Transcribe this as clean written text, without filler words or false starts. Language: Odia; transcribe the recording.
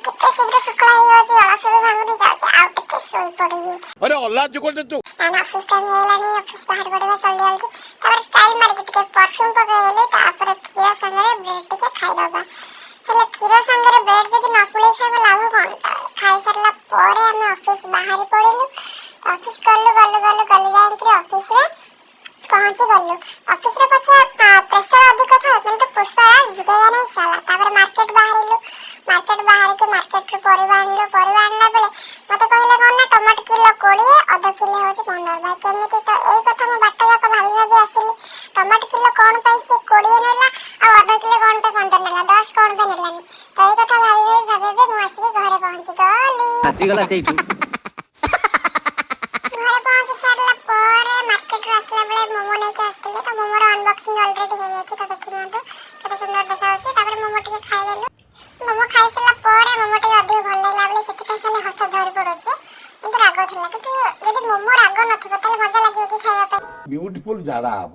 କେତେ ଶୀଘ୍ର ସକାଳ ହେଇଯାଉଛି, ଅଳସ ବି ଭାଙ୍ଗୁନି, ଯାଉଛି ଆଉ ଟିକେ ଶୋଇ ପଡ଼ିବି। अरे औलाद जो करते तू ଅଫିସ ଟାଇମ୍ ହେଇଗଲାଣି, ଅଫିସ ବାହାରି ପଡ଼ିବା ଜଲ୍ଦି ଜଲ୍ଦି। ତାପରେ ଷ୍ଟାଇଲ୍ ମାରିକି ଟିକେ ପରଫ୍ୟୁମ୍ ପକେଇଦେଲି, ତାପରେ କ୍ଷୀର ସାଙ୍ଗରେ ବ୍ରେଡ୍ ଟିକେ ଖାଇଦବା। ହେଲେ କ୍ଷୀର ସାଙ୍ଗରେ ବ୍ରେଡ୍ ଯଦି ନ ପୁଳେଇ ଖାଇବ ଲାଭ କଣ? ଖାଇସାରିଲା ପରେ ଆମେ ଅଫିସ ବାହାରି ପଡ଼ିଲୁ। ଅଫିସ ଗଲୁ ଯାଇକି ଅଫିସରେ ପହଞ୍ଚିଗଲୁ। ଅଫିସରେ ପଛେ ପ୍ରେସର ଅଧିକ ଥାଏ, କିନ୍ତୁ ପୁଷ୍ପା ଝୁକେଇବା ନାହିଁ ସାଲା। ତାପରେ ମାର୍କେଟ ବାହାରିଲୁ, ମାର୍କେଟ ବାହାରିକି ମାର୍କେଟରୁ ପରିବା ଆଣିଲୁ। ପରିବା ଆଣିଲା ବେଳେ ମତେ କହିଲେ କ'ଣ ନା ଟମାଟୋ କିଲୋ 20, ଅଧ କିଲୋ ହେଉଛି 15। ଭାଇ କେମିତି? ତ ଏଇ କଥା ମୁଁ ବାଟ ଯାକ ଭାବି ଆସିଲି, ଟମାଟୋ କିଲୋ କ'ଣ ପାଇଁ ସେ 20 ନେଲା ଆଉ ଅଧ କିଲୋ କ'ଣ ପାଇଁ 15 ନେଲା, 10 କ'ଣ ପାଇଁ ନେଲାନି? ତ ଏଇ କଥା ଭାବି ମୁଁ ଆସିକି ଘରେ ପହଞ୍ଚିଗଲି। ଆସିଗଲା ସେଇଠୁ। ଘରେ ପହଞ୍ଚି ସାରିଲା ପରେ ମାର୍କେଟରୁ ଆସିଲା ବେଳେ ମୋମୋ ନେଇକି ଆସିଥିଲି। ତ ମୋମୋର ଅନବକ୍ସିଂ ଅଲରେଡି ହେଇଯାଇଛି, ତ ଦେଖି ନିଅନ୍ତୁ କେତେ ସୁନ୍ଦର ଦେଖାଯାଉଛି। ତାପରେ ମୋମୋ ଟିକେ ଖାଇଦେଲୁ। ମୋମୋ ଖାଇସାରିଲା ପରେ ମୋମୋ ଟିକେ ଅଧିକ ଭଲ ଲାଗିଲା ବୋଲି ସେଥିପାଇଁ ଖାଲି ହସ ଝରି ପଡୁଛି, କିନ୍ତୁ ରାଗ ଥିଲା। କିନ୍ତୁ ଯଦି ମୋମୋ ରାଗ ନଥିବ ତାହେଲେ ମଜା ଲାଗିବ କି ଖାଇବା ପାଇଁ? ब्यूटीफुल झाड़ा हब।